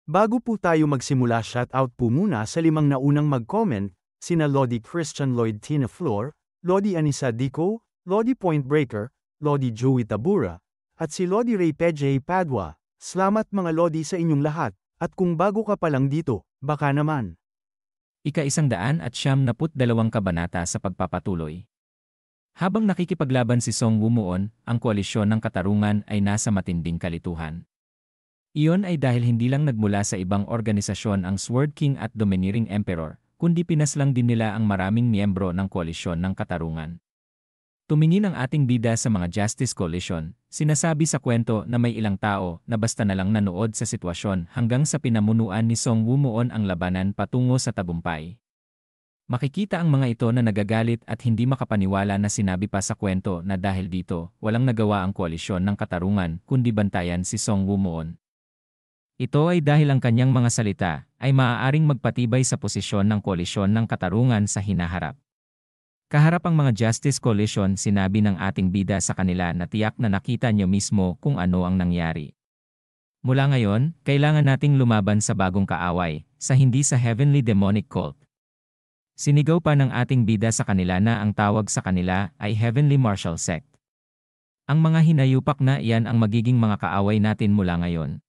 Bago po tayo magsimula, shoutout po muna sa 5 naunang mag-comment, sina Lodi Christian Lloyd Tina Flor, Lodi Anissa Dico, Lodi Point Breaker, Lodi Joey Tabura, at si Lodi Ray Pej Padua. Salamat mga Lodi sa inyong lahat, at kung bago ka pa lang dito, baka naman. Ika-192 kabanata sa pagpapatuloy. Habang nakikipaglaban si Song Wumuon, ang koalisyon ng katarungan ay nasa matinding kalituhan. Iyon ay dahil hindi lang nagmula sa ibang organisasyon ang Sword King at Domineering Emperor, kundi pinaslang din nila ang maraming miyembro ng koalisyon ng katarungan. Tumingin ang ating bida sa mga Justice Coalition, sinasabi sa kwento na may ilang tao na basta na lang nanood sa sitwasyon hanggang sa pinamunuan ni Song Wumuon ang labanan patungo sa tagumpay. Makikita ang mga ito na nagagalit at hindi makapaniwala na sinabi pa sa kwento na dahil dito, walang nagawa ang koalisyon ng katarungan kundi bantayan si Song Wumuon. Ito ay dahil ang kanyang mga salita ay maaaring magpatibay sa posisyon ng koalisyon ng katarungan sa hinaharap. Kaharap ang mga Justice Coalition, sinabi ng ating bida sa kanila na tiyak na nakita niyo mismo kung ano ang nangyari. Mula ngayon, kailangan nating lumaban sa bagong kaaway, hindi sa Heavenly Demonic Cult. Sinigaw pa ng ating bida sa kanila na ang tawag sa kanila ay Heavenly Martial Sect. Ang mga hinayupak na iyan ang magiging mga kaaway natin mula ngayon.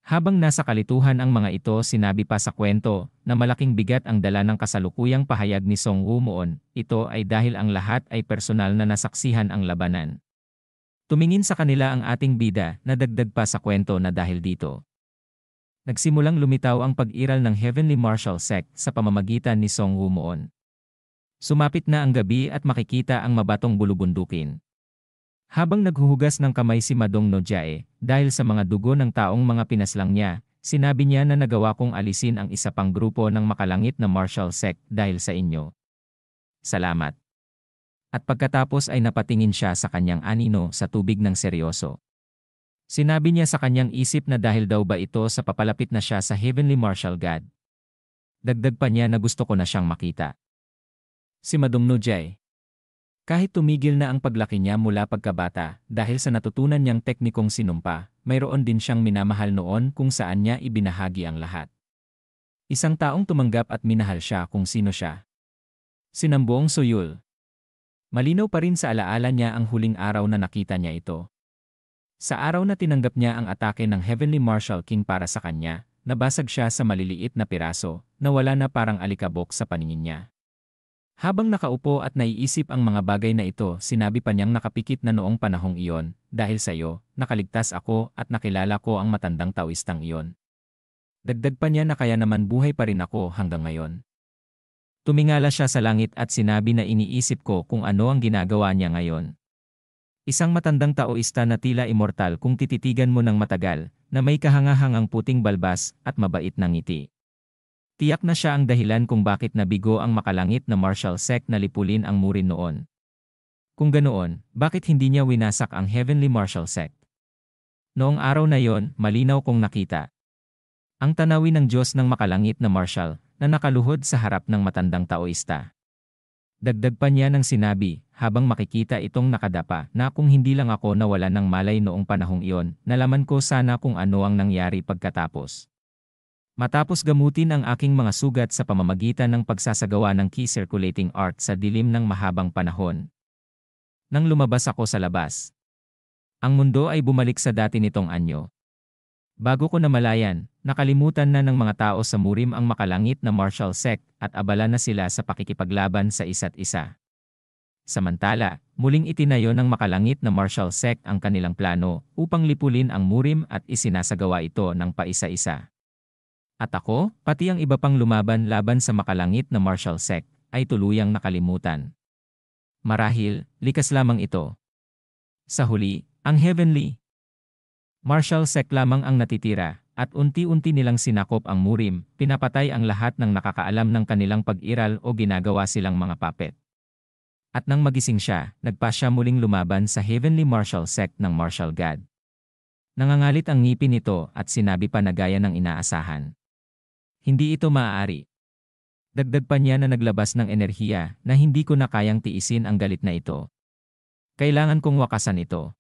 Habang nasa kalituhan ang mga ito, sinabi pa sa kwento na malaking bigat ang dala ng kasalukuyang pahayag ni Song Wumuon. Ito ay dahil ang lahat ay personal na nasaksihan ang labanan. Tumingin sa kanila ang ating bida na dagdag pa sa kwento na dahil dito nagsimulang lumitaw ang pag-iral ng Heavenly Martial Sect sa pamamagitan ni Song Wumuon. Sumapit na ang gabi at makikita ang mabatong bulubundukin. Habang naghuhugas ng kamay si Madong Nojae, dahil sa mga dugo ng taong mga pinaslang niya, sinabi niya na nagawa kong alisin ang isa pang grupo ng makalangit na Martial Sect dahil sa inyo. Salamat. At pagkatapos ay napatingin siya sa kanyang anino sa tubig ng seryoso. Sinabi niya sa kanyang isip na dahil daw ba ito sa papalapit na siya sa Heavenly Martial God. Dagdag pa niya na gusto ko na siyang makita. Si Madong Nojae. Kahit tumigil na ang paglaki niya mula pagkabata dahil sa natutunan niyang teknikong sinumpa, mayroon din siyang minamahal noon kung saan niya ibinahagi ang lahat. Isang taong tumanggap at minahal siya kung sino siya. Sinambuong Soyul. Malinaw pa rin sa alaala niya ang huling araw na nakita niya ito. Sa araw na tinanggap niya ang atake ng Heavenly Martial King para sa kanya, nabasag siya sa maliliit na piraso, na wala na parang alikabok sa paningin niya. Habang nakaupo at naiisip ang mga bagay na ito, sinabi pa niyang nakapikit na noong panahong iyon, dahil sa iyo, nakaligtas ako at nakilala ko ang matandang taoistang iyon. Dagdag pa niya na kaya naman buhay pa rin ako hanggang ngayon. Tumingala siya sa langit at sinabi na iniisip ko kung ano ang ginagawa niya ngayon. Isang matandang taoista na tila immortal kung tititigan mo ng matagal, na may kahangahangang puting balbas at mabait na ngiti. Tiyak na siya ang dahilan kung bakit nabigo ang makalangit na Martial Sect na lipulin ang murin noon. Kung ganoon, bakit hindi niya winasak ang Heavenly Martial Sect? Noong araw na yon, malinaw kong nakita ang tanawin ng Diyos ng makalangit na Martial na nakaluhod sa harap ng matandang taoista. Dagdag pa niya ng sinabi, habang makikita itong nakadapa, na kung hindi lang ako nawala ng malay noong panahong iyon, nalaman ko sana kung ano ang nangyari pagkatapos. Matapos gamutin ang aking mga sugat sa pamamagitan ng pagsasagawa ng key circulating art sa dilim ng mahabang panahon. Nang lumabas ako sa labas, ang mundo ay bumalik sa dati nitong anyo. Bago ko namalayan, nakalimutan na ng mga tao sa murim ang makalangit na Martial Sect at abala na sila sa pakikipaglaban sa isa't isa. Samantala, muling itinayo ng makalangit na Martial Sect ang kanilang plano upang lipulin ang murim at isinasagawa ito ng paisa-isa. At ako, pati ang iba pang lumaban-laban sa makalangit na Martial Sect, ay tuluyang nakalimutan. Marahil, likas lamang ito. Sa huli, ang Heavenly Martial Sect lamang ang natitira, at unti-unti nilang sinakop ang murim, pinapatay ang lahat ng nakakaalam ng kanilang pag-iral o ginagawa silang mga puppet. At nang magising siya, nagpa siya muling lumaban sa Heavenly Martial Sect ng Martial God. Nangangalit ang ngipin nito at sinabi pa na gaya ng inaasahan. Hindi ito maaari. Dagdag pa niya na naglabas ng enerhiya na hindi ko na kayang tiisin ang galit na ito. Kailangan kong wakasan ito.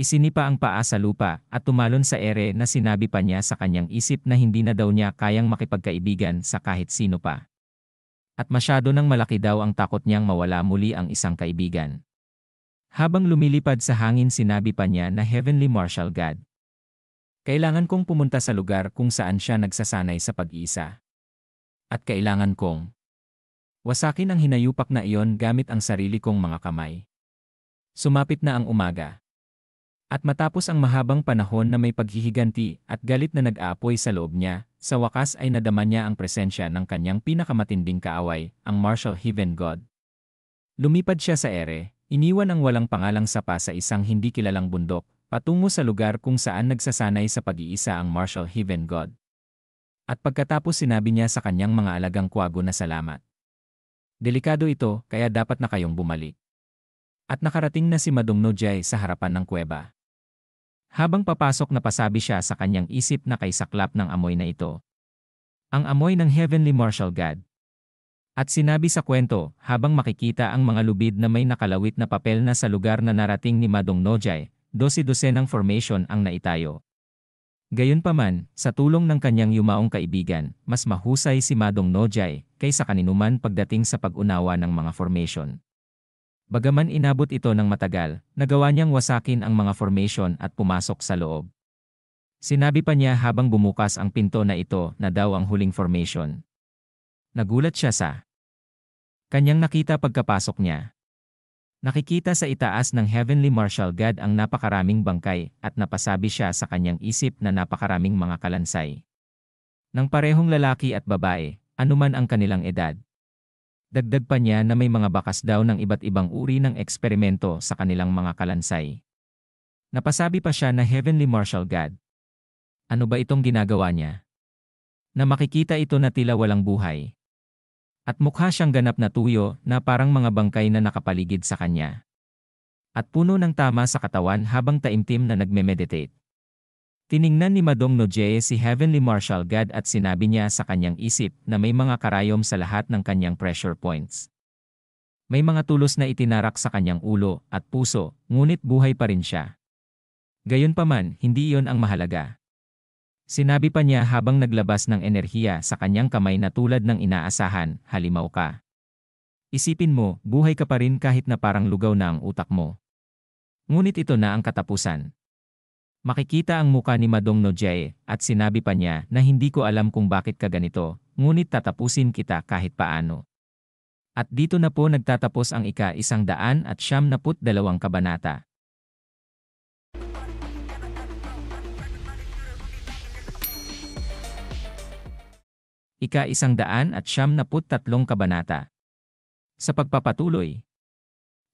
Isinipa ang paa sa lupa at tumalon sa ere na sinabi pa niya sa kanyang isip na hindi na daw niya kayang makipagkaibigan sa kahit sino pa. At masyado nang malaki daw ang takot niyang mawala muli ang isang kaibigan. Habang lumilipad sa hangin sinabi pa niya na Heavenly Marshal God. Kailangan kong pumunta sa lugar kung saan siya nagsasanay sa pag-iisa. At kailangan kong wasakin ang hinayupak na iyon gamit ang sarili kong mga kamay. Sumapit na ang umaga. At matapos ang mahabang panahon na may paghihiganti at galit na nag-aapoy sa loob niya, sa wakas ay nadama niya ang presensya ng kanyang pinakamatinding kaaway, ang Marshal Heaven God. Lumipad siya sa ere, iniwan ang walang pangalang sapa sa isang hindi kilalang bundok, patungo sa lugar kung saan nagsasanay sa pag-iisa ang Marshal Heaven God. At pagkatapos sinabi niya sa kanyang mga alagang kwago na salamat. Delikado ito, kaya dapat na kayong bumalik. At nakarating na si Madong Nojay sa harapan ng kuweba. Habang papasok napasabi siya sa kanyang isip na kay saklap ng amoy na ito. Ang amoy ng Heavenly Marshal God. At sinabi sa kwento, habang makikita ang mga lubid na may nakalawit na papel na sa lugar na narating ni Madong Nojay, 12-12 formation ang naitayo. Gayunpaman, sa tulong ng kanyang yumaong kaibigan, mas mahusay si Madong Nojay kaysa kaninuman pagdating sa pag-unawa ng mga formation. Bagaman inabot ito ng matagal, nagawa niyang wasakin ang mga formation at pumasok sa loob. Sinabi pa niya habang bumukas ang pinto na ito na daw ang huling formation. Nagulat siya sa kanyang nakita pagkapasok niya. Nakikita sa itaas ng Heavenly Marshal God ang napakaraming bangkay at napasabi siya sa kanyang isip na napakaraming mga kalansay. Nang parehong lalaki at babae, anuman ang kanilang edad. Dagdag pa niya na may mga bakas daw ng iba't ibang uri ng eksperimento sa kanilang mga kalansay. Napasabi pa siya na Heavenly Marshal God. Ano ba itong ginagawa niya? Na makikita ito na tila walang buhay. At mukha siyang ganap na tuyo na parang mga bangkay na nakapaligid sa kanya. At puno ng tama sa katawan habang taimtim na nagme-meditate. Tiningnan ni Madong Nojay si Heavenly Marshal God at sinabi niya sa kanyang isip na may mga karayom sa lahat ng kanyang pressure points. May mga tulos na itinarak sa kanyang ulo at puso, ngunit buhay pa rin siya. Gayunpaman, hindi iyon ang mahalaga. Sinabi pa niya habang naglabas ng enerhiya sa kanyang kamay na tulad ng inaasahan, halimaw ka. Isipin mo, buhay ka pa rin kahit na parang lugaw na ang utak mo. Ngunit ito na ang katapusan. Makikita ang muka ni Madong Nojay at sinabi pa niya na hindi ko alam kung bakit ka ganito, ngunit tatapusin kita kahit paano. At dito na po nagtatapos ang ika-192 kabanata. Ika-193 kabanata. Sa pagpapatuloy.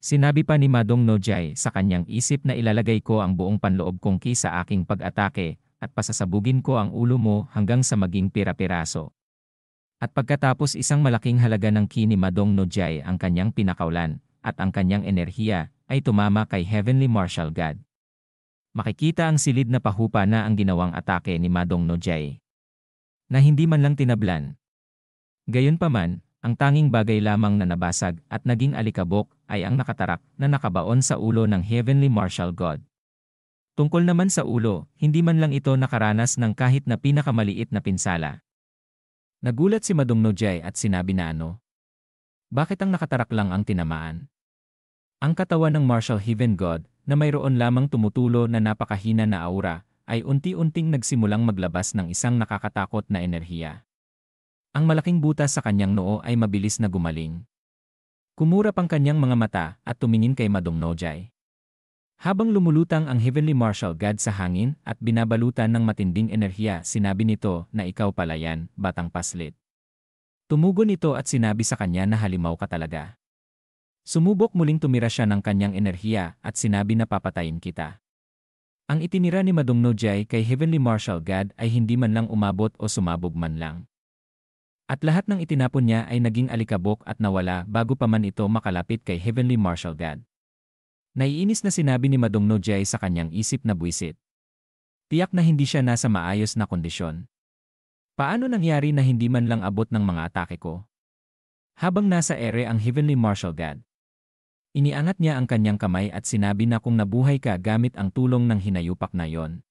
Sinabi pa ni Madong Nojay sa kanyang isip na ilalagay ko ang buong panloob kong ki sa aking pag-atake at pasasabugin ko ang ulo mo hanggang sa maging pira-piraso. At pagkatapos isang malaking halaga ng ki ni Madong Nojay ang kanyang pinakaulan at ang kanyang enerhiya ay tumama kay Heavenly Marshal God. Makikita ang silid na pahupa na ang ginawang atake ni Madong Nojay. Na hindi man lang tinablan. Gayunpaman, ang tanging bagay lamang na nabasag at naging alikabok ay ang nakatarak na nakabaon sa ulo ng Heavenly Marshal God. Tungkol naman sa ulo, hindi man lang ito nakaranas ng kahit na pinakamaliit na pinsala. Nagulat si Madong Nojay at sinabi na ano? Bakit ang nakatarak lang ang tinamaan? Ang katawan ng Marshal Heaven God na mayroon lamang tumutulo na napakahina na aura ay unti-unting nagsimulang maglabas ng isang nakakatakot na enerhiya. Ang malaking butas sa kanyang noo ay mabilis na gumaling. Kumurap ang kanyang mga mata at tumingin kay Madong Nojay. Habang lumulutang ang Heavenly Marshal God sa hangin at binabalutan ng matinding enerhiya, sinabi nito na ikaw pala yan, batang paslit. Tumugon ito at sinabi sa kanya na halimaw ka talaga. Sumubok muling tumira siya ng kanyang enerhiya at sinabi na papatayin kita. Ang itinira ni Madong Nojay kay Heavenly Marshal God ay hindi man lang umabot o sumabog man lang. At lahat ng itinapon niya ay naging alikabok at nawala bago pa man ito makalapit kay Heavenly Marshal God. Naiinis na sinabi ni Madong Nojay sa kanyang isip na buwisit. Tiyak na hindi siya nasa maayos na kondisyon. Paano nangyari na hindi man lang abot ng mga atake ko? Habang nasa ere ang Heavenly Marshal God. Iniangat niya ang kanyang kamay at sinabi na kung nabuhay ka gamit ang tulong ng hinayupak na yon,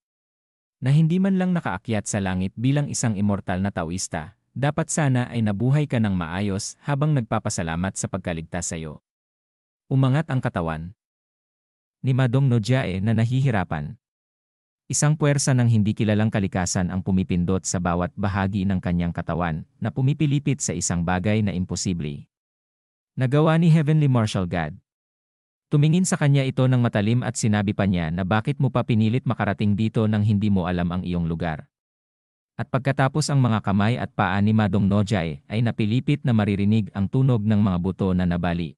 na hindi man lang nakaakyat sa langit bilang isang immortal na taoista, dapat sana ay nabuhay ka ng maayos habang nagpapasalamat sa pagkaligtas sa iyo. Umangat ang katawan ni Madong Nojae na nahihirapan. Isang puwersa ng hindi kilalang kalikasan ang pumipindot sa bawat bahagi ng kanyang katawan na pumipilipit sa isang bagay na imposible. Nagawa ni Heavenly Martial God. Tumingin sa kanya ito ng matalim at sinabi pa niya na bakit mo pa pinilit makarating dito nang hindi mo alam ang iyong lugar. At pagkatapos ang mga kamay at paa ni Madong Nojae ay napilipit na maririnig ang tunog ng mga buto na nabali.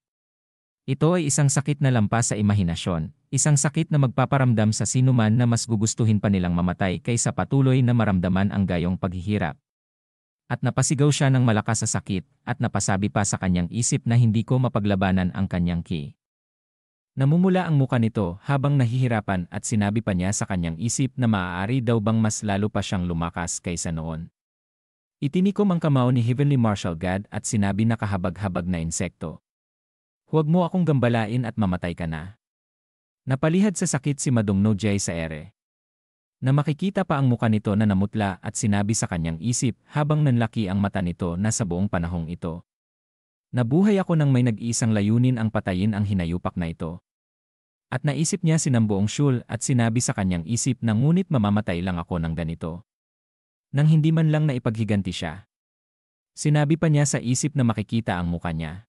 Ito ay isang sakit na lampas sa imahinasyon, isang sakit na magpaparamdam sa sinuman na mas gugustuhin pa nilang mamatay kaysa patuloy na maramdaman ang gayong paghihirap. At napasigaw siya ng malakas sa sakit at napasabi pa sa kanyang isip na hindi ko mapaglabanan ang kanyang ki. Namumula ang muka nito habang nahihirapan at sinabi pa niya sa kanyang isip na maaari daw bang mas lalo pa siyang lumakas kaysa noon. Itinikom ang kamao ni Heavenly Martial God at sinabi na kahabag-habag na insekto. Huwag mo akong gambalain at mamatay ka na. Napalihad sa sakit si Madong Nojae sa ere. Na makikita pa ang muka nito na namutla at sinabi sa kanyang isip habang nanlaki ang mata nito na sa buong panahong ito. Nabuhay ako nang may nag-iisang layunin ang patayin ang hinayupak na ito. At naisip niya si Namboong Shul at sinabi sa kanyang isip na ngunit mamamatay lang ako ng ganito. Nang hindi man lang naipaghiganti siya. Sinabi pa niya sa isip na makikita ang muka niya.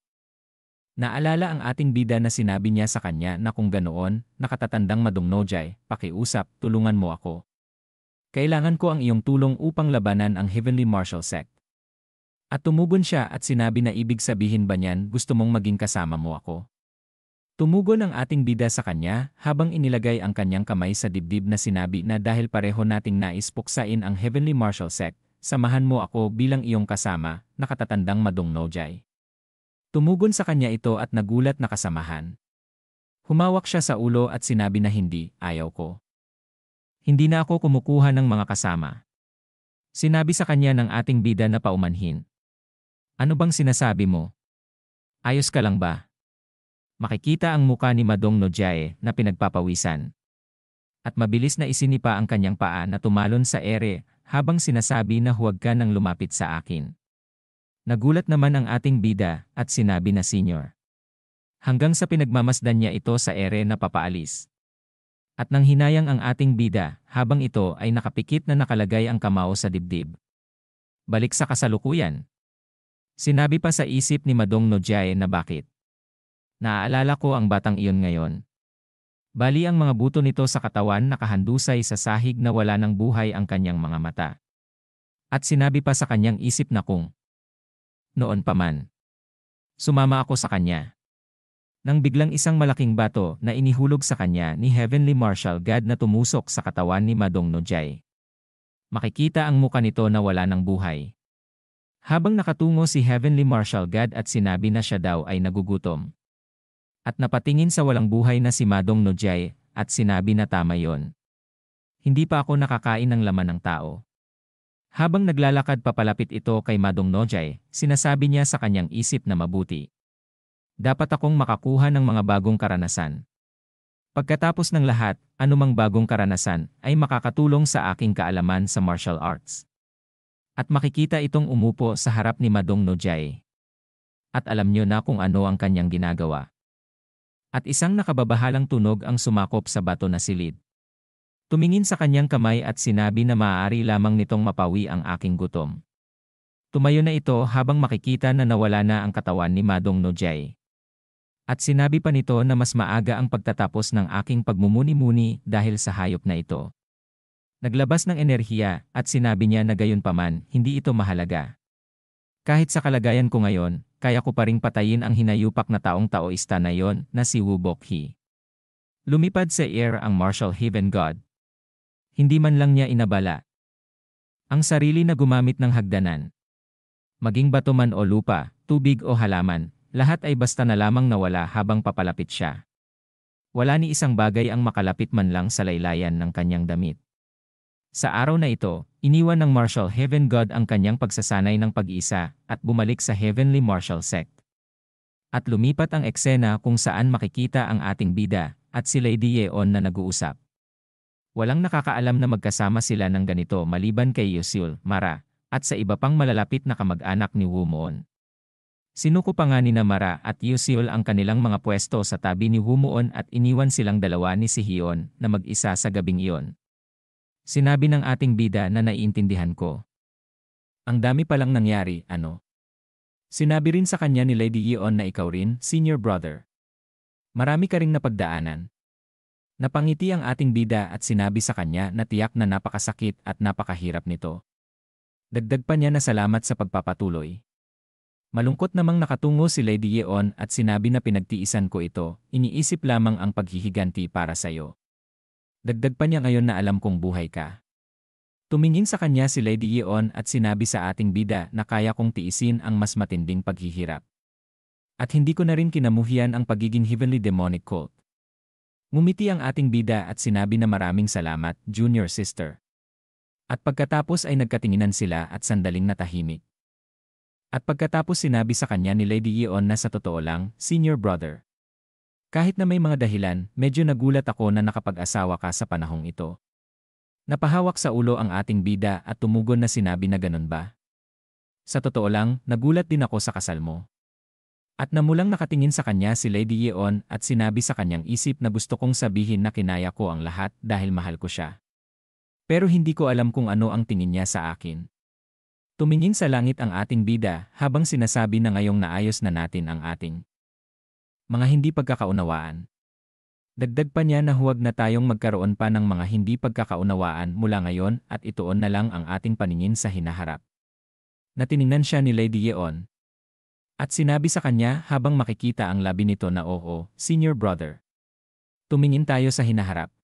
Naalala ang ating bida na sinabi niya sa kanya na kung ganoon, nakatatandang Madong Nojae, pakiusap, tulungan mo ako. Kailangan ko ang iyong tulong upang labanan ang Heavenly Martial Sect. At tumugon siya at sinabi na ibig sabihin ba niyan gusto mong maging kasama mo ako? Tumugon ang ating bida sa kanya habang inilagay ang kanyang kamay sa dibdib na sinabi na dahil pareho nating nais puksain ang Heavenly Martial Sect, samahan mo ako bilang iyong kasama, nakatatandang Madong Nojae. Tumugon sa kanya ito at nagulat na kasamahan. Humawak siya sa ulo at sinabi na hindi, ayaw ko. Hindi na ako kumukuha ng mga kasama. Sinabi sa kanya ng ating bida na paumanhin. Ano bang sinasabi mo? Ayos ka lang ba? Makikita ang muka ni Madong Nojae na pinagpapawisan. At mabilis na isinipa ang kanyang paa na tumalon sa ere habang sinasabi na huwag ka nang lumapit sa akin. Nagulat naman ang ating bida at sinabi na senior. Hanggang sa pinagmamasdan niya ito sa ere na papaalis. At nang hinayang ang ating bida habang ito ay nakapikit na nakalagay ang kamao sa dibdib. Balik sa kasalukuyan. Sinabi pa sa isip ni Madong Nojae na bakit. Naaalala ko ang batang iyon ngayon. Bali ang mga buto nito sa katawan nakahandusay sa sahig na wala ng buhay ang kanyang mga mata. At sinabi pa sa kanyang isip na kung noon pa man. Sumama ako sa kanya. Nang biglang isang malaking bato na inihulog sa kanya ni Heavenly Martial God na tumusok sa katawan ni Madong Nojae. Makikita ang muka nito na wala ng buhay. Habang nakatungo si Heavenly Martial God at sinabi na siya daw ay nagugutom. At napatingin sa walang buhay na si Madong Nojae at sinabi na tama yon. Hindi pa ako nakakain ng laman ng tao. Habang naglalakad papalapit ito kay Madong Nojae, sinasabi niya sa kanyang isip na mabuti. Dapat akong makakuha ng mga bagong karanasan. Pagkatapos ng lahat, anumang bagong karanasan ay makakatulong sa aking kaalaman sa martial arts. At makikita itong umupo sa harap ni Madong Nojae. At alam niyo na kung ano ang kanyang ginagawa. At isang nakababahalang tunog ang sumakop sa bato na silid. Tumingin sa kanyang kamay at sinabi na maaari lamang nitong mapawi ang aking gutom. Tumayo na ito habang makikita na nawala na ang katawan ni Madong Nojae. At sinabi pa nito na mas maaga ang pagtatapos ng aking pagmumuni-muni dahil sa hayop na ito. Naglabas ng enerhiya at sinabi niya na gayunpaman, hindi ito mahalaga. Kahit sa kalagayan ko ngayon, kaya ko pa ring patayin ang hinayupak na taong taoista na yon na si Wu Bokhi. Lumipad sa air ang Martial Heaven God. Hindi man lang niya inabala ang sarili na gumamit ng hagdanan. Maging bato man o lupa, tubig o halaman, lahat ay basta na lamang nawala habang papalapit siya. Wala ni isang bagay ang makalapit man lang sa laylayan ng kanyang damit. Sa araw na ito, iniwan ng Martial Heaven God ang kanyang pagsasanay ng pag-iisa at bumalik sa Heavenly Martial Sect. At lumipat ang eksena kung saan makikita ang ating bida at si Lady Yeon na nag-uusap. Walang nakakaalam na magkasama sila ng ganito maliban kay Yusul, Mara, at sa iba pang malalapit na kamag-anak ni Woo Moon. Sinuko pa nga ni Mara at Yusul ang kanilang mga pwesto sa tabi ni Woo Moon at iniwan silang dalawa ni si Hyun na mag-isa sa gabing iyon. Sinabi ng ating bida na naiintindihan ko. Ang dami palang nangyari, ano? Sinabi rin sa kanya ni Lady Yeon na ikaw rin, senior brother. Marami ka ring napagdaanan. Napangiti ang ating bida at sinabi sa kanya na tiyak na napakasakit at napakahirap nito. Dagdag pa niya na salamat sa pagpapatuloy. Malungkot namang nakatungo si Lady Yeon at sinabi na pinagtiisan ko ito, iniisip lamang ang paghihiganti para sa'yo. Dagdag pa niya ngayon na alam kong buhay ka. Tumingin sa kanya si Lady Yeon at sinabi sa ating bida na kaya kong tiisin ang mas matinding paghihirap. At hindi ko na rin kinamuhian ang pagiging heavenly demonic cult. Ngumiti ang ating bida at sinabi na maraming salamat, junior sister. At pagkatapos ay nagkatinginan sila at sandaling natahimik. At pagkatapos sinabi sa kanya ni Lady Yeon na sa totoo lang, senior brother. Kahit na may mga dahilan, medyo nagulat ako na nakapag-asawa ka sa panahong ito. Napahawak sa ulo ang ating bida at tumugon na sinabi na ganun ba? Sa totoo lang, nagulat din ako sa kasal mo. At namulang nakatingin sa kanya si Lady Yeon at sinabi sa kanyang isip na gusto kong sabihin na kinaya ko ang lahat dahil mahal ko siya. Pero hindi ko alam kung ano ang tingin niya sa akin. Tumingin sa langit ang ating bida habang sinasabi na ngayong naayos na natin ang ating mga hindi pagkakaunawaan. Dagdag pa niya na huwag na tayong magkaroon pa ng mga hindi pagkakaunawaan mula ngayon at ituon na lang ang ating paningin sa hinaharap. Natiningnan siya ni Lady Yeon. At sinabi sa kanya habang makikita ang labi nito na oo, senior brother. Tumingin tayo sa hinaharap.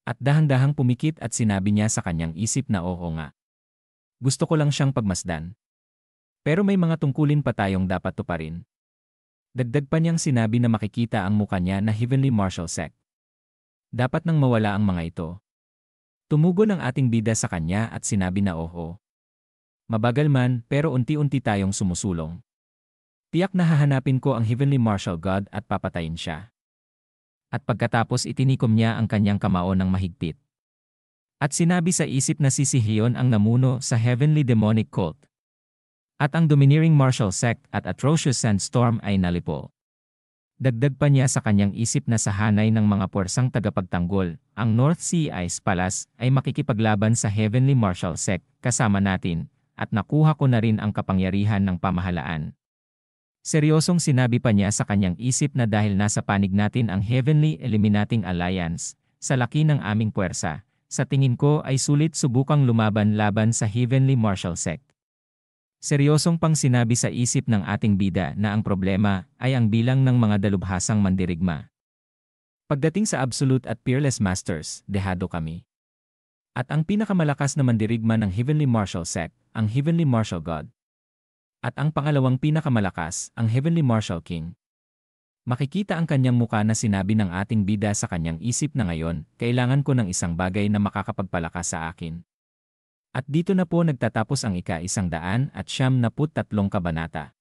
At dahan-dahang pumikit at sinabi niya sa kanyang isip na oo nga. Gusto ko lang siyang pagmasdan. Pero may mga tungkulin pa tayong dapat tuparin. Dagdag pa niyang sinabi na makikita ang muka niya na Heavenly Martial Sect. Dapat nang mawala ang mga ito. Tumugon ang ating bida sa kanya at sinabi na oo. Mabagal man pero unti-unti tayong sumusulong. Tiyak na hahanapin ko ang Heavenly Martial God at papatayin siya. At pagkatapos itinikom niya ang kanyang kamao ng mahigpit. At sinabi sa isip na si Hyun ang namuno sa Heavenly Demonic Cult. At ang Domineering Martial Sect at Atrocious Sandstorm ay nalipo. Dagdag pa niya sa kanyang isip na sa hanay ng mga puwersang tagapagtanggol, ang North Sea Ice Palace ay makikipaglaban sa Heavenly Martial Sect kasama natin, at nakuha ko na rin ang kapangyarihan ng pamahalaan. Seryosong sinabi pa niya sa kanyang isip na dahil nasa panig natin ang Heavenly Eliminating Alliance, sa laki ng aming puwersa, sa tingin ko ay sulit subukang lumaban-laban sa Heavenly Martial Sect. Seryosong pang sinabi sa isip ng ating bida na ang problema ay ang bilang ng mga dalubhasang mandirigma. Pagdating sa Absolute at Peerless Masters, dehado kami. At ang pinakamalakas na mandirigma ng Heavenly Martial Sect, ang Heavenly Martial God. At ang pangalawang pinakamalakas, ang Heavenly Martial King. Makikita ang kanyang muka na sinabi ng ating bida sa kanyang isip na ngayon, kailangan ko ng isang bagay na makakapagpalakas sa akin. At dito na po nagtatapos ang ika-193 kabanata.